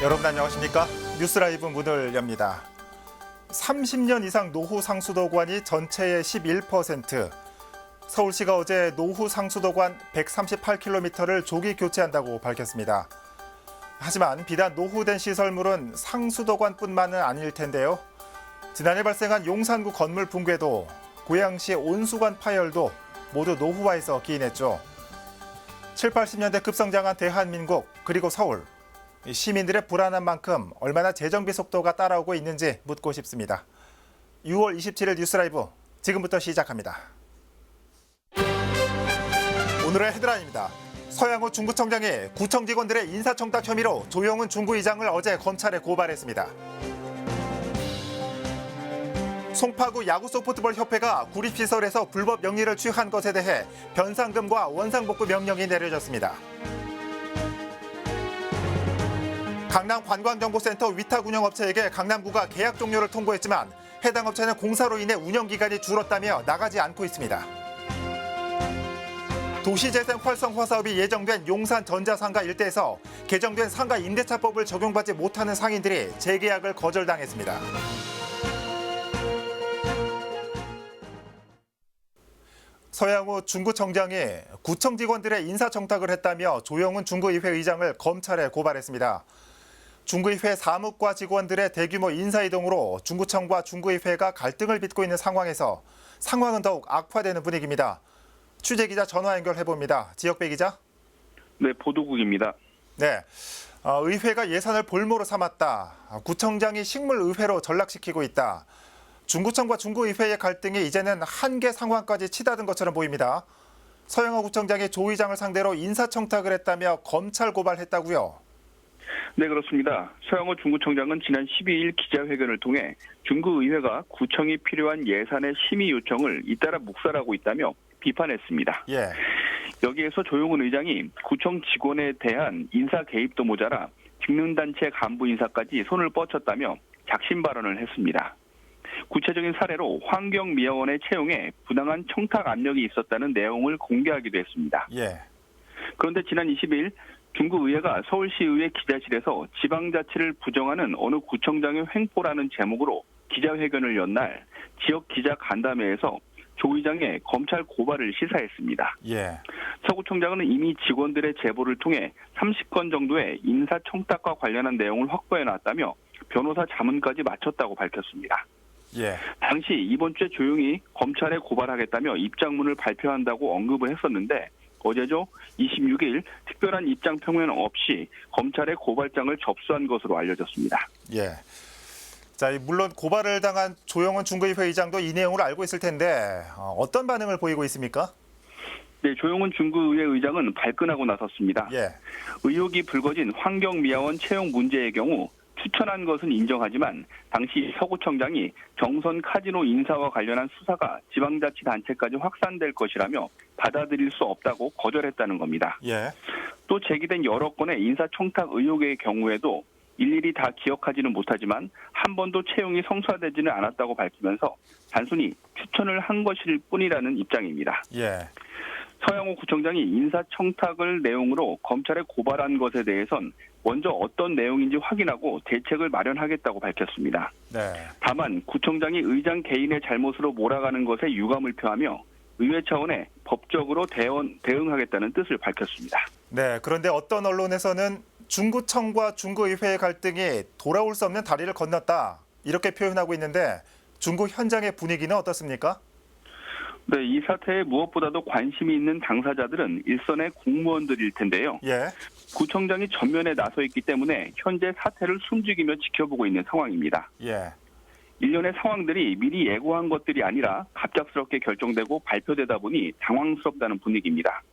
여러분 안녕하십니까? 뉴스라이브 문을 엽니다. 30년 이상 노후 상수도관이 전체의 11%, 서울시가 어제 노후 상수도관 138km를 조기 교체한다고 밝혔습니다. 하지만 비단 노후된 시설물은 상수도관뿐만은 아닐 텐데요. 지난해 발생한 용산구 건물 붕괴도 고양시 온수관 파열도 모두 노후화에서 기인했죠. 7, 80년대 급성장한 대한민국 그리고 서울. 시민들의 불안한 만큼 얼마나 재정비 속도가 따라오고 있는지 묻고 싶습니다. 6월 27일 뉴스라이브 지금부터 시작합니다. 오늘의 헤드라인입니다. 서양호 중구청장이 구청 직원들의 인사청탁 혐의로 조영훈 중구의장을 어제 검찰에 고발했습니다. 송파구 야구소프트볼협회가 구립시설에서 불법 영리를 취한 것에 대해 변상금과 원상복구 명령이 내려졌습니다. 강남관광정보센터 위탁 운영업체에게 강남구가 계약 종료를 통보했지만 해당 업체는 공사로 인해 운영기간이 줄었다며 나가지 않고 있습니다. 도시재생 활성화 사업이 예정된 용산 전자상가 일대에서 개정된 상가 임대차법을 적용받지 못하는 상인들이 재계약을 거절당했습니다. 서양호 중구청장이 구청 직원들의 인사청탁을 했다며 조영훈 중구의회 의장을 검찰에 고발했습니다. 중구의회 사무과 직원들의 대규모 인사이동으로 중구청과 중구의회가 갈등을 빚고 있는 상황에서 상황은 더욱 악화되는 분위기입니다. 취재기자 전화 연결해봅니다. 지역배 기자. 네, 보도국입니다. 네, 의회가 예산을 볼모로 삼았다. 구청장이 식물의회로 전락시키고 있다. 중구청과 중구의회의 갈등이 이제는 한계 상황까지 치닫은 것처럼 보입니다. 서영호 구청장이 조 의장을 상대로 인사청탁을 했다며 검찰 고발했다고요? 네, 그렇습니다. 서영호 중구청장은 지난 12일 기자회견을 통해 중구의회가 구청이 필요한 예산의 심의 요청을 잇따라 묵살하고 있다며 비판했습니다. 예. 여기에서 조영훈 의장이 구청 직원에 대한 인사 개입도 모자라 직능단체 간부 인사까지 손을 뻗쳤다며 작심 발언을 했습니다. 구체적인 사례로 환경미화원의 채용에 부당한 청탁 압력이 있었다는 내용을 공개하기도 했습니다. 예. 그런데 지난 20일 중구의회가 서울시의회 기자실에서 지방자치를 부정하는 어느 구청장의 횡포라는 제목으로 기자회견을 연 날 지역 기자 간담회에서 조 의장의 검찰 고발을 시사했습니다. 예. 서 구청장은 이미 직원들의 제보를 통해 30건 정도의 인사청탁과 관련한 내용을 확보해놨다며 변호사 자문까지 마쳤다고 밝혔습니다. 예. 당시 이번 주에 조용히 검찰에 고발하겠다며 입장문을 발표한다고 언급을 했었는데 어제죠, 26일 특별한 입장 표명 없이 검찰에 고발장을 접수한 것으로 알려졌습니다. 예. 자, 물론 고발을 당한 조영훈 중구의회 의장도 이 내용을 알고 있을 텐데 어떤 반응을 보이고 있습니까? 네, 조영훈 중구의회 의장은 발끈하고 나섰습니다. 예. 의혹이 불거진 환경미화원 채용 문제의 경우 추천한 것은 인정하지만 당시 서구청장이 정선 카지노 인사와 관련한 수사가 지방자치단체까지 확산될 것이라며 받아들일 수 없다고 거절했다는 겁니다. 예. 또 제기된 여러 건의 인사청탁 의혹의 경우에도 일일이 다 기억하지는 못하지만 한 번도 채용이 성사되지는 않았다고 밝히면서 단순히 추천을 한 것일 뿐이라는 입장입니다. 예. 서양호 구청장이 인사청탁을 내용으로 검찰에 고발한 것에 대해선 먼저 어떤 내용인지 확인하고 대책을 마련하겠다고 밝혔습니다. 네. 다만 구청장이 의장 개인의 잘못으로 몰아가는 것에 유감을 표하며 의회 차원의 법적으로 대응하겠다는 뜻을 밝혔습니다. 네. 그런데 어떤 언론에서는 중구청과 중구의회의 갈등이 돌아올 수 없는 다리를 건넜다 이렇게 표현하고 있는데 중구 현장의 분위기는 어떻습니까? 네, 이 사태에 무엇보다도 관심이 있는 당사자들은 일선의 공무원들일 텐데요. 예. 구청장이 전면에 나서 있기 때문에 현재 사태를 숨죽이며 지켜보고 있는 상황입니다. 예. 일련의 상황들이 미리 예고한 것들이 아니라 갑작스럽게 결정되고 발표되다 보니 당황스럽다는 분위기입니다.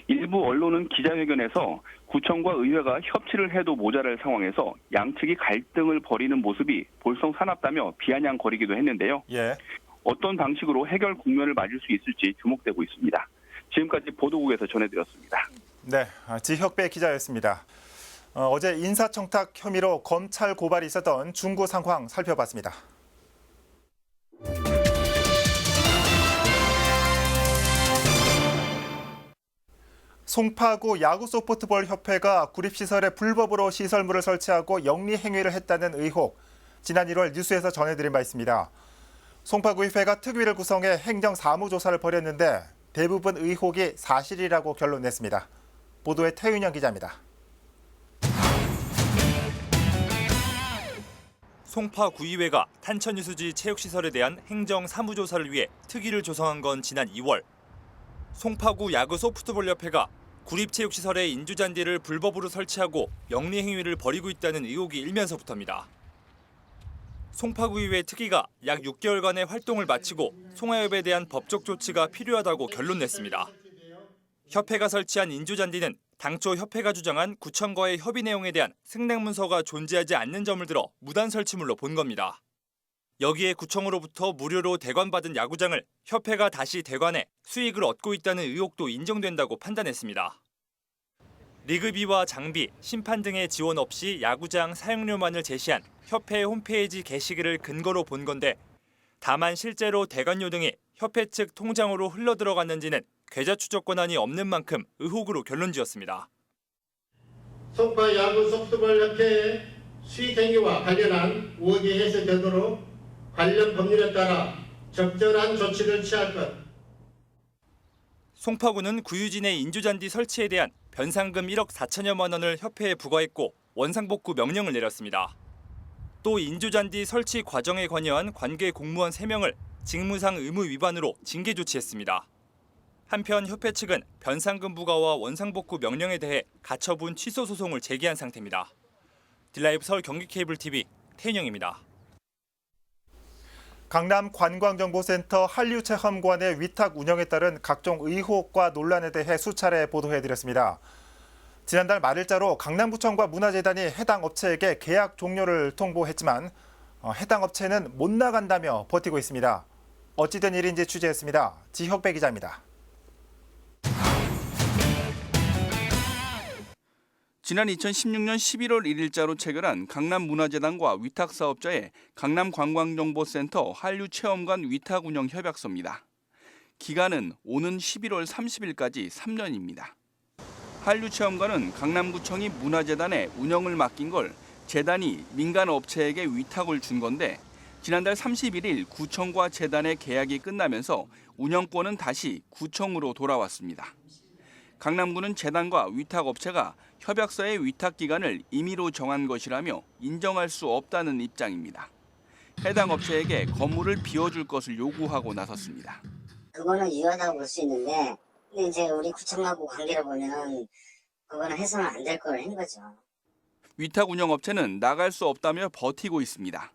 일부 언론은 기자회견에서 구청과 의회가 협치를 해도 모자랄 상황에서 양측이 갈등을 벌이는 모습이 볼썽사납다며 비아냥거리기도 했는데요. 예. 어떤 방식으로 해결 국면을 맞을 수 있을지 주목되고 있습니다. 지금까지 보도국에서 전해드렸습니다. 네, 지혁배 기자였습니다. 어제 인사청탁 혐의로 검찰 고발이 있었던 중구 상황 살펴봤습니다. 송파구 야구소프트볼 협회가 구립시설에 불법으로 시설물을 설치하고 영리 행위를 했다는 의혹, 지난 1월 뉴스에서 전해드린 바 있습니다. 송파구의회가 특위를 구성해 행정사무조사를 벌였는데 대부분 의혹이 사실이라고 결론 냈습니다. 보도에 태윤영 기자입니다. 송파구의회가 탄천유수지 체육시설에 대한 행정사무조사를 위해 특위를 조성한 건 지난 2월. 송파구 야구소프트볼협회가 구립체육시설에 인조잔디를 불법으로 설치하고 영리 행위를 벌이고 있다는 의혹이 일면서부터입니다. 송파구의회 특위가 약 6개월간의 활동을 마치고 송화협에 대한 법적 조치가 필요하다고 결론 냈습니다. 협회가 설치한 인조잔디는 당초 협회가 주장한 구청과의 협의 내용에 대한 승낙문서가 존재하지 않는 점을 들어 무단 설치물로 본 겁니다. 여기에 구청으로부터 무료로 대관받은 야구장을 협회가 다시 대관해 수익을 얻고 있다는 의혹도 인정된다고 판단했습니다. 리그비와 장비, 심판 등의 지원 없이 야구장 사용료만을 제시한 협회 홈페이지 게시글을 근거로 본 건데 다만 실제로 대관료 등이 협회 측 통장으로 흘러들어갔는지는 계좌 추적 권한이 없는 만큼 의혹으로 결론지었습니다. 송파 야구 소프트볼 협회의 수익 행위와 관련한 의혹이 해소되도록 관련 법률에 따라 적절한 조치를 취할 것. 송파구는 구유진의 인조잔디 설치에 대한 변상금 1억 4천여만 원을 협회에 부과했고 원상복구 명령을 내렸습니다. 또 인조잔디 설치 과정에 관여한 관계 공무원 3명을 직무상 의무 위반으로 징계 조치했습니다. 한편 협회 측은 변상금 부과와 원상복구 명령에 대해 가처분 취소 소송을 제기한 상태입니다. 딜라이브 서울 경기케이블TV 태인영입니다. 강남 관광정보센터 한류체험관의 위탁 운영에 따른 각종 의혹과 논란에 대해 수차례 보도해드렸습니다. 지난달 말일자로 강남구청과 문화재단이 해당 업체에게 계약 종료를 통보했지만 해당 업체는 못 나간다며 버티고 있습니다. 어찌된 일인지 취재했습니다. 지혁배 기자입니다. 지난 2016년 11월 1일자로 체결한 강남문화재단과 위탁사업자의 강남관광정보센터 한류체험관 위탁운영 협약서입니다. 기간은 오는 11월 30일까지 3년입니다. 한류체험관은 강남구청이 문화재단에 운영을 맡긴 걸 재단이 민간업체에게 위탁을 준 건데 지난달 31일 구청과 재단의 계약이 끝나면서 운영권은 다시 구청으로 돌아왔습니다. 강남구는 재단과 위탁업체가 협약서의 위탁 기간을 임의로 정한 것이라며 인정할 수 없다는 입장입니다. 해당 업체에게 건물을 비워줄 것을 요구하고 나섰습니다. 그거는 유효하다고 볼 수 있는데 근데 이제 우리 구청하고 관계를 보면 그거는 해서는 안 될 걸 한 거죠. 위탁 운영업체는 나갈 수 없다며 버티고 있습니다.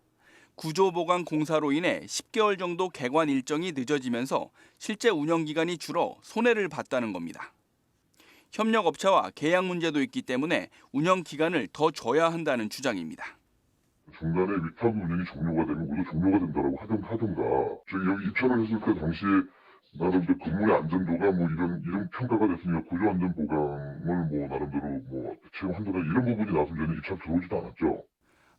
구조보강 공사로 인해 10개월 정도 개관 일정이 늦어지면서 실제 운영 기간이 줄어 손해를 봤다는 겁니다. 협력업체와 계약 문제도 있기 때문에 운영 기간을 더 줘야 한다는 주장입니다. 중간에 위탁 운영이 종료가 되면 우리도 종료가 된다라고 하던가 저희 여기 입찰을 했을 때 당시에 나름대로 건물의 안전도가 이런 평가가 됐으니까 구조 안전 보강을 나름대로 채용한다든가 이런 부분이 나서 저는 입찰 들어오지도 않았죠.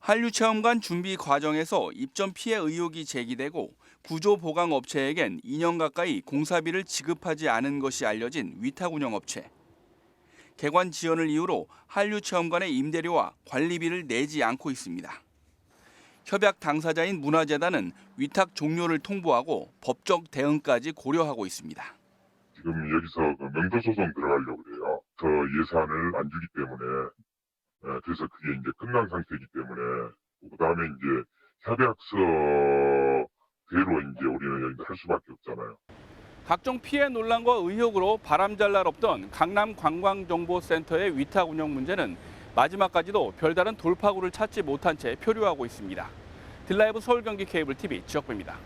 한류체험관 준비 과정에서 입점 피해 의혹이 제기되고 구조 보강 업체에겐 2년 가까이 공사비를 지급하지 않은 것이 알려진 위탁 운영 업체. 개관 지연을 이유로 한류체험관의 임대료와 관리비를 내지 않고 있습니다. 협약 당사자인 문화재단은 위탁 종료를 통보하고 법적 대응까지 고려하고 있습니다. 지금 여기서 명도소송 들어가려고 그래요. 더 예산을 안 주기 때문에 그래서 그게 이제 끝난 상태이기 때문에 그다음에 이제 협약서대로 이제 우리는 할 수밖에 없잖아요. 각종 피해 논란과 의혹으로 바람잘 날 없던 강남관광정보센터의 위탁 운영 문제는 마지막까지도 별다른 돌파구를 찾지 못한 채 표류하고 있습니다. 딜라이브 서울 경기 케이블 TV 지역배입니다.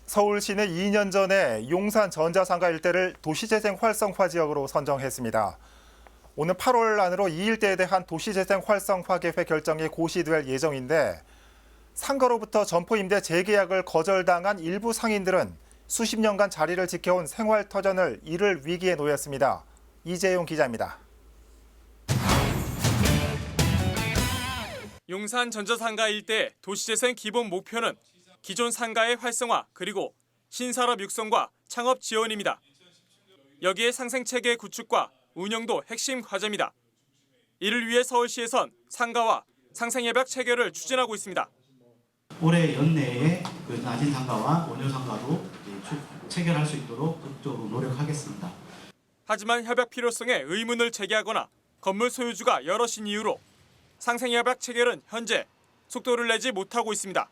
서울시는 2년 전에 용산 전자상가 일대를 도시재생 활성화 지역으로 선정했습니다. 오는 8월 안으로 이 일대에 대한 도시재생 활성화 계획 결정이 고시될 예정인데 상가로부터 점포 임대 재계약을 거절당한 일부 상인들은 수십 년간 자리를 지켜온 생활터전을 잃을 위기에 놓였습니다. 이재용 기자입니다. 용산 전자상가 일대 도시재생 기본 목표는 기존 상가의 활성화 그리고 신산업 육성과 창업 지원입니다. 여기에 상생체계 구축과 운영도 핵심 과제입니다. 이를 위해 서울시에선 상가와 상생협약 체결을 추진하고 있습니다. 올해 연내에 그 낮은 상가와 원효 상가도 체결할 수 있도록 극적으로 노력하겠습니다. 하지만 협약 필요성에 의문을 제기하거나 건물 소유주가 여럿인 이유로 상생협약 체결은 현재 속도를 내지 못하고 있습니다.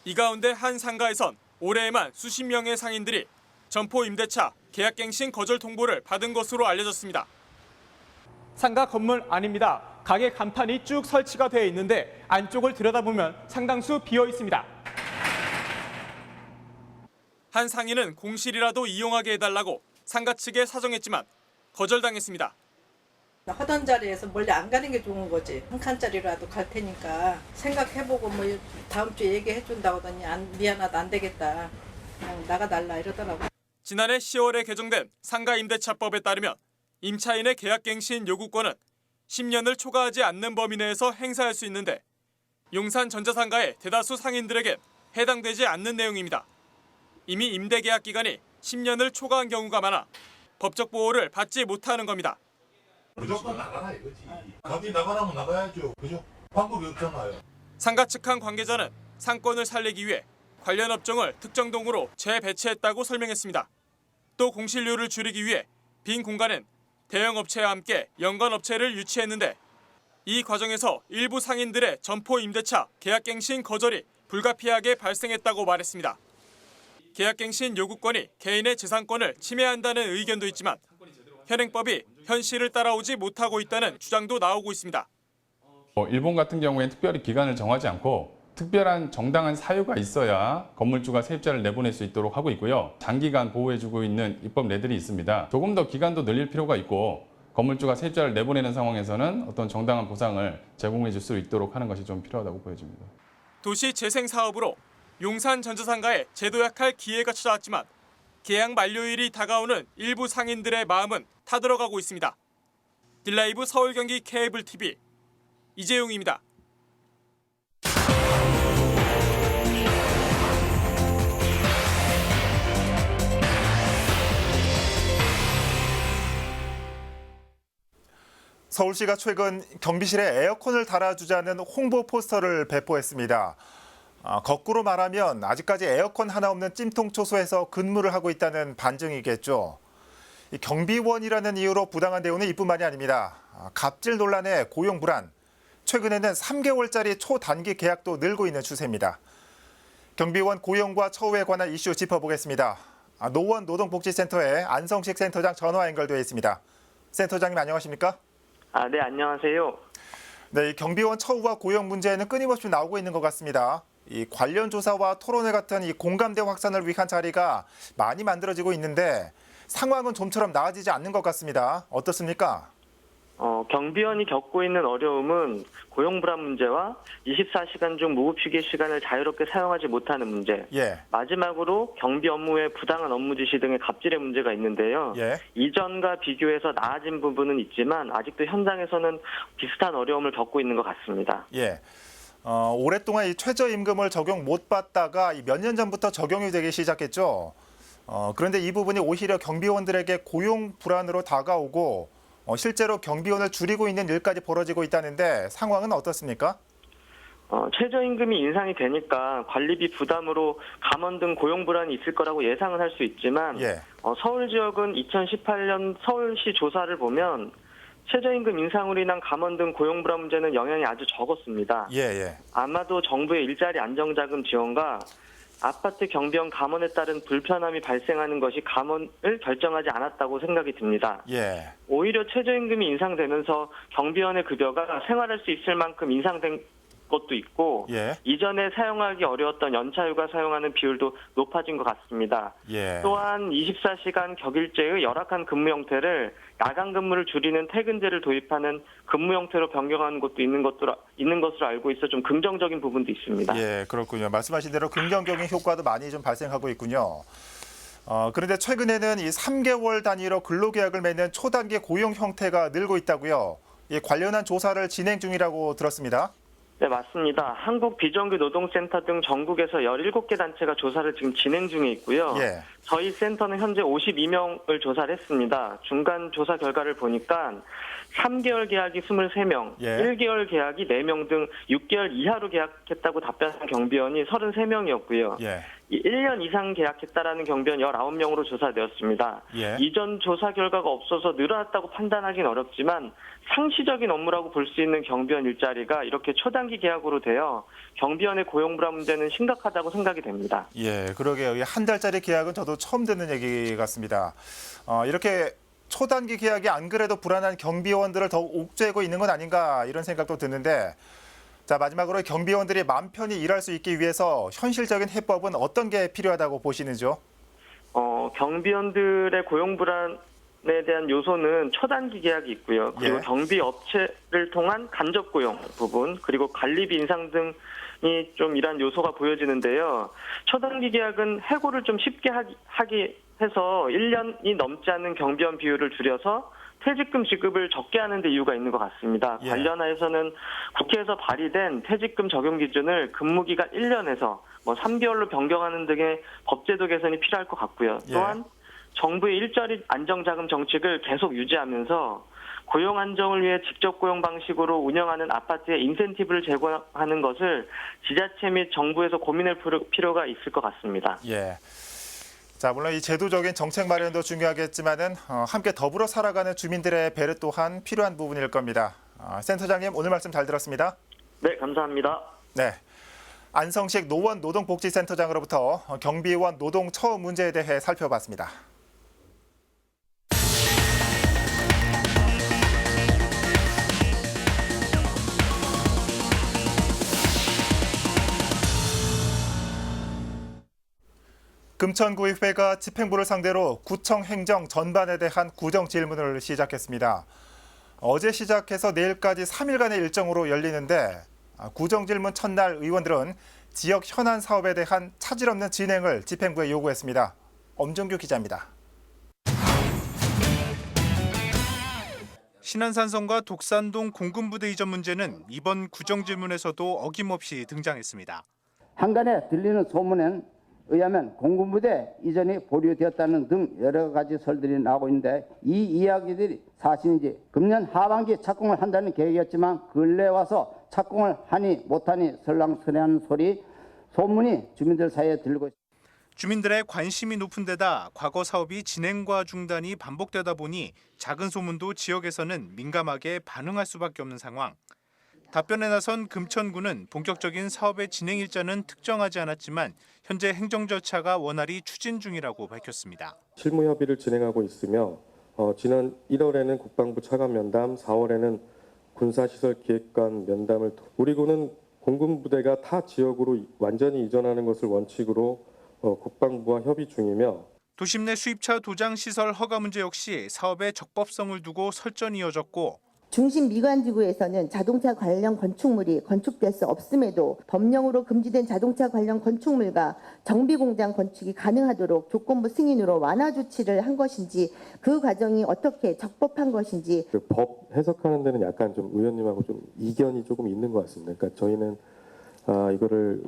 이 가운데 한 상가에선 올해에만 수십 명의 상인들이 점포 임대차 계약갱신 거절 통보를 받은 것으로 알려졌습니다. 상가 건물 안입니다. 가게 간판이 쭉 설치가 되어 있는데 안쪽을 들여다보면 상당수 비어 있습니다. 한 상인은 공실이라도 이용하게 해달라고 상가 측에 사정했지만 거절당했습니다. 하던 자리에서 멀리 안 가는 게 좋은 거지. 한 칸짜리라도 갈 테니까 생각해보고 뭐 다음 주에 얘기해 준다고 하더니 미안하다 안 되겠다. 그냥 나가달라 이러더라고. 지난해 10월에 개정된 상가임대차법에 따르면 임차인의 계약갱신 요구권은 10년을 초과하지 않는 범위 내에서 행사할 수 있는데 용산 전자상가의 대다수 상인들에겐 해당되지 않는 내용입니다. 이미 임대계약 기간이 10년을 초과한 경우가 많아 법적 보호를 받지 못하는 겁니다. 무조건 나가라 이거지. 갑자기 나가라면 나가야죠. 그죠? 방법이 없잖아요. 상가 측 한 관계자는 상권을 살리기 위해 관련 업종을 특정 동으로 재배치했다고 설명했습니다. 또 공실료를 줄이기 위해 빈 공간엔 대형 업체와 함께 연관 업체를 유치했는데 이 과정에서 일부 상인들의 점포 임대차 계약갱신 거절이 불가피하게 발생했다고 말했습니다. 계약갱신 요구권이 개인의 재산권을 침해한다는 의견도 있지만 현행법이 현실을 따라오지 못하고 있다는 주장도 나오고 있습니다. 일본 같은 경우에는 특별히 기간을 정하지 않고 특별한 정당한 사유가 있어야 건물주가 세입자를 내보낼 수 있도록 하고 있고요. 장기간 보호해주고 있는 입법 례들이 있습니다. 조금 더 기간도 늘릴 필요가 있고 건물주가 세입자를 내보내는 상황에서는 어떤 정당한 보상을 제공해 줄 수 있도록 하는 것이 좀 필요하다고 보여집니다. 도시 재생 사업으로 용산 전자상가에 재도약할 기회가 찾아왔지만 계약 만료일이 다가오는 일부 상인들의 마음은 타들어가고 있습니다. 딜라이브 서울 경기 케이블 TV 이재용입니다. 서울시가 최근 경비실에 에어컨을 달아주자는 홍보 포스터를 배포했습니다. 거꾸로 말하면 아직까지 에어컨 하나 없는 찜통초소에서 근무를 하고 있다는 반증이겠죠. 이 경비원이라는 이유로 부당한 대우는 이뿐만이 아닙니다. 갑질 논란에 고용 불안, 최근에는 3개월짜리 초단기 계약도 늘고 있는 추세입니다. 경비원 고용과 처우에 관한 이슈 짚어보겠습니다. 노원 노동복지센터의 안성식 센터장 전화 연결되어 있습니다. 센터장님 안녕하십니까? 네, 안녕하세요. 네, 이 경비원 처우와 고용 문제는 끊임없이 나오고 있는 것 같습니다. 이 관련 조사와 토론회 같은 이 공감대 확산을 위한 자리가 많이 만들어지고 있는데 상황은 좀처럼 나아지지 않는 것 같습니다. 어떻습니까? 경비원이 겪고 있는 어려움은 고용 불안 문제와 24시간 중 무급 휴게 시간을 자유롭게 사용하지 못하는 문제. 마지막으로 경비 업무의 부당한 업무 지시 등의 갑질의 문제가 있는데요. 이전과 비교해서 나아진 부분은 있지만 아직도 현장에서는 비슷한 어려움을 겪고 있는 것 같습니다. 오랫동안 이 최저임금을 적용 못 받다가 몇 년 전부터 적용이 되기 시작했죠. 그런데 이 부분이 오히려 경비원들에게 고용 불안으로 다가오고 실제로 경비원을 줄이고 있는 일까지 벌어지고 있다는데 상황은 어떻습니까? 최저임금이 인상이 되니까 관리비 부담으로 감원 등 고용 불안이 있을 거라고 예상은 할 수 있지만 서울 지역은 2018년 서울시 조사를 보면 최저임금 인상으로 인한 감원 등 고용 불안 문제는 영향이 아주 적었습니다. 아마도 정부의 일자리 안정자금 지원과 아파트 경비원 감원에 따른 불편함이 발생하는 것이 감원을 결정하지 않았다고 생각이 듭니다. 오히려 최저임금이 인상되면서 경비원의 급여가 생활할 수 있을 만큼 인상된 것도 있고 이전에 사용하기 어려웠던 연차휴가 사용하는 비율도 높아진 것 같습니다. 또한 24시간 격일제의 열악한 근무 형태를 야간 근무를 줄이는 퇴근제를 도입하는 근무 형태로 변경하는 것도 있는 것으로 알고 있어 좀 긍정적인 부분도 있습니다. 그렇군요. 말씀하신 대로 긍정적인 효과도 많이 좀 발생하고 있군요. 그런데 최근에는 이 3개월 단위로 근로계약을 맺는 초단기 고용 형태가 늘고 있다고요. 관련한 조사를 진행 중이라고 들었습니다. 네, 맞습니다. 한국비정규노동센터 등 전국에서 17개 단체가 조사를 지금 진행 중에 있고요. 예. 저희 센터는 현재 52명을 조사를 했습니다. 중간 조사 결과를 보니까 3개월 계약이 23명, 예. 1개월 계약이 4명 등 6개월 이하로 계약했다고 답변한 경비원이 33명이었고요. 예. 1년 이상 계약했다라는 경비원 19명으로 조사되었습니다. 예. 이전 조사 결과가 없어서 늘어났다고 판단하기는 어렵지만 상시적인 업무라고 볼 수 있는 경비원 일자리가 이렇게 초단기 계약으로 되어 경비원의 고용 불안 문제는 심각하다고 생각이 됩니다. 예, 그러게요. 이 한 달짜리 계약은 저도 처음 듣는 얘기 같습니다. 이렇게 초단기 계약이 안 그래도 불안한 경비원들을 더욱 옥죄고 있는 건 아닌가 이런 생각도 드는데, 자, 마지막으로 경비원들이 마음 편히 일할 수 있기 위해서 현실적인 해법은 어떤 게 필요하다고 보시는지요? 경비원들의 고용 불안에 대한 요소는 초단기 계약이 있고요. 그리고 예. 경비 업체를 통한 간접 고용 부분, 그리고 관리비 인상 등이 좀 이러한 요소가 보여지는데요. 초단기 계약은 해고를 좀 쉽게 하기 해서 1년이 넘지 않는 경비원 비율을 줄여서 퇴직금 지급을 적게 하는 데 이유가 있는 것 같습니다. 예. 관련하여서는 국회에서 발의된 퇴직금 적용 기준을 근무기간 1년에서 3개월로 변경하는 등의 법제도 개선이 필요할 것 같고요. 예. 또한 정부의 일자리 안정자금 정책을 계속 유지하면서 고용 안정을 위해 직접 고용 방식으로 운영하는 아파트에 인센티브를 제공하는 것을 지자체 및 정부에서 고민할 필요가 있을 것 같습니다. 예. 자, 물론 이 제도적인 정책 마련도 중요하겠지만은 함께 더불어 살아가는 주민들의 배려 또한 필요한 부분일 겁니다. 센터장님, 오늘 말씀 잘 들었습니다. 네, 감사합니다. 네. 안성식 노원 노동복지센터장으로부터 경비원 노동 처우 문제에 대해 살펴봤습니다. 금천구의회가 집행부를 상대로 구청 행정 전반에 대한 구정 질문을 시작했습니다. 어제 시작해서 내일까지 3일간의 일정으로 열리는데, 구정 질문 첫날 의원들은 지역 현안 사업에 대한 차질 없는 진행을 집행부에 요구했습니다. 엄정규 기자입니다. 신안산성과 독산동 공군부대 이전 문제는 이번 구정 질문에서도 어김없이 등장했습니다. 한간에 들리는 소문엔 의하면 공군부대 이전이 보류되었다는 등 여러 가지 설들이 나오고 있는데, 이 이야기들이 사실인지 금년 하반기에 착공을 한다는 계획이었지만 근래 와서 착공을 하니 못하니 설랑설레하는 소문이 주민들 사이에 들리고 있습니다. 주민들의 관심이 높은 데다 과거 사업이 진행과 중단이 반복되다 보니 작은 소문도 지역에서는 민감하게 반응할 수밖에 없는 상황. 답변에 나선 금천구는 본격적인 사업의 진행 일자는 특정하지 않았지만 현재 행정 절차가 원활히 추진 중이라고 밝혔습니다. 실무 협의를 진행하고 있으며 지난 1월에는 국방부 차관 면담, 4월에는 군사시설기획관 면담을 우리 군은 공군부대가 타 지역으로 완전히 이전하는 것을 원칙으로 국방부와 협의 중이며, 도심 내 수입차 도장 시설 허가 문제 역시 사업의 적법성을 두고 설전이 이어졌고, 중심 미관지구에서는 자동차 관련 건축물이 건축될 수 없음에도 법령으로 금지된 자동차 관련 건축물과 정비공장 건축이 가능하도록 조건부 승인으로 완화 조치를 한 것인지, 그 과정이 어떻게 적법한 것인지. 법 해석하는 데는 약간 좀 의원님하고 좀 이견이 조금 있는 것 같습니다. 그러니까 저희는 이거를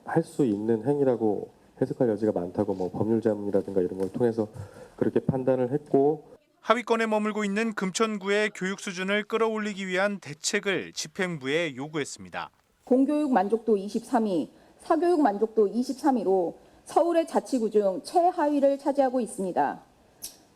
할 수 있는 행위라고 해석할 여지가 많다고 법률 자문이라든가 이런 걸 통해서 그렇게 판단을 했고, 하위권에 머물고 있는 금천구의 교육 수준을 끌어올리기 위한 대책을 집행부에 요구했습니다. 공교육 만족도 23위, 사교육 만족도 23위로 서울의 자치구 중 최하위를 차지하고 있습니다.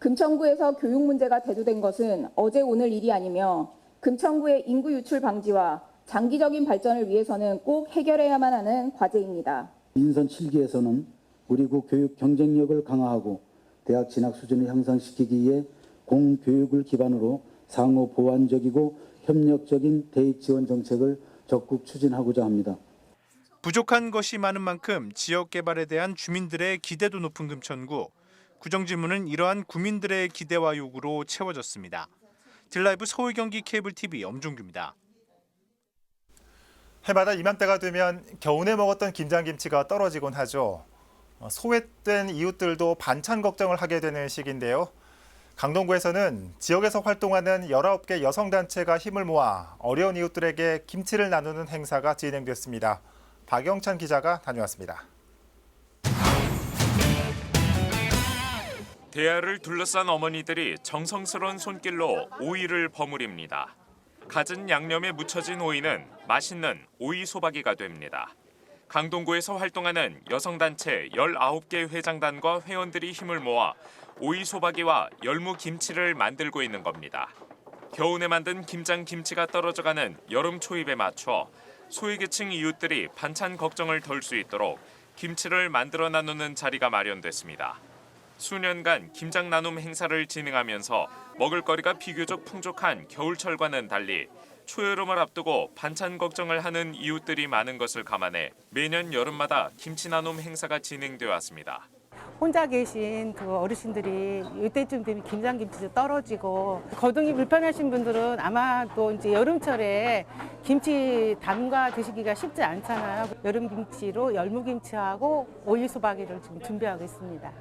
금천구에서 교육 문제가 대두된 것은 어제 오늘 일이 아니며 금천구의 인구 유출 방지와 장기적인 발전을 위해서는 꼭 해결해야만 하는 과제입니다. 인선 7기에서는 우리 구 교육 경쟁력을 강화하고 대학 진학 수준을 향상시키기 위해 공교육을 기반으로 상호 보완적이고 협력적인 대입 지원 정책을 적극 추진하고자 합니다. 부족한 것이 많은 만큼 지역 개발에 대한 주민들의 기대도 높은 금천구. 구정 질문은 이러한 구민들의 기대와 요구로 채워졌습니다. 딜라이브 서울 경기 케이블 TV 엄종규입니다. 해마다 이맘때가 되면 겨우내 먹었던 김장김치가 떨어지곤 하죠. 소외된 이웃들도 반찬 걱정을 하게 되는 시기인데요. 강동구에서는 지역에서 활동하는 19개 여성단체가 힘을 모아 어려운 이웃들에게 김치를 나누는 행사가 진행됐습니다. 박영찬 기자가 다녀왔습니다. 대야를 둘러싼 어머니들이 정성스러운 손길로 오이를 버무립니다. 갖은 양념에 묻혀진 오이는 맛있는 오이 소박이가 됩니다. 강동구에서 활동하는 여성단체 19개 회장단과 회원들이 힘을 모아 오이 소박이와 열무 김치를 만들고 있는 겁니다. 겨우내 만든 김장 김치가 떨어져가는 여름 초입에 맞춰 소외계층 이웃들이 반찬 걱정을 덜 수 있도록 김치를 만들어 나누는 자리가 마련됐습니다. 수년간 김장 나눔 행사를 진행하면서 먹을거리가 비교적 풍족한 겨울철과는 달리 초여름을 앞두고 반찬 걱정을 하는 이웃들이 많은 것을 감안해 매년 여름마다 김치 나눔 행사가 진행되어 왔습니다. 혼자 계신 그 어르신들이 이때쯤 되면 김장김치도 떨어지고 거동이 불편하신 분들은 아마도 이제 여름철에 김치 담가 드시기가 쉽지 않잖아요. 여름김치로 열무김치하고 오이소박이를 지금 준비하고 있습니다.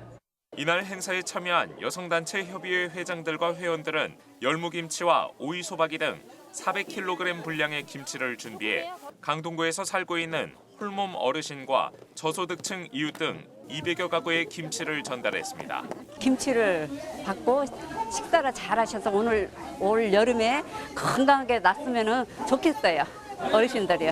이날 행사에 참여한 여성단체 협의회 회장들과 회원들은 열무김치와 오이소박이 등 400kg 분량의 김치를 준비해 강동구에서 살고 있는 홀몸 어르신과 저소득층 이웃 등 200여 가구의 김치를 전달했습니다. 김치를 받고 식사를 잘 하셔서 올 여름에 건강하게 났으면 좋겠어요. 어르신들이요.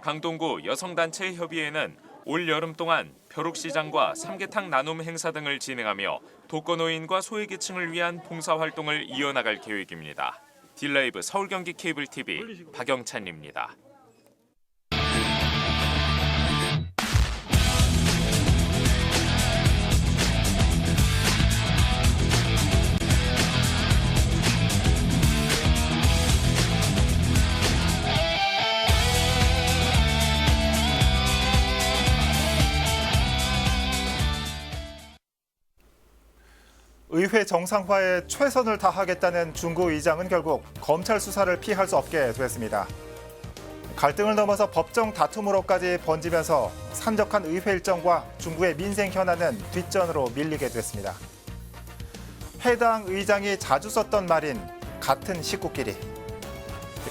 강동구 여성단체 협의회는 올 여름 동안 벼룩시장과 삼계탕 나눔 행사 등을 진행하며 독거노인과 소외계층을 위한 봉사활동을 이어나갈 계획입니다. 딜라이브 서울경기 케이블TV 박영찬입니다. 의회 정상화에 최선을 다하겠다는 중구 의장은 결국 검찰 수사를 피할 수 없게 됐습니다. 갈등을 넘어서 법정 다툼으로까지 번지면서 산적한 의회 일정과 중구의 민생 현안은 뒷전으로 밀리게 됐습니다. 해당 의장이 자주 썼던 말인 같은 식구끼리.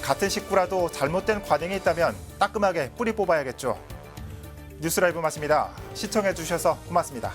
같은 식구라도 잘못된 관행이 있다면 따끔하게 뿌리 뽑아야겠죠. 뉴스라이브 마칩니다. 시청해 주셔서 고맙습니다.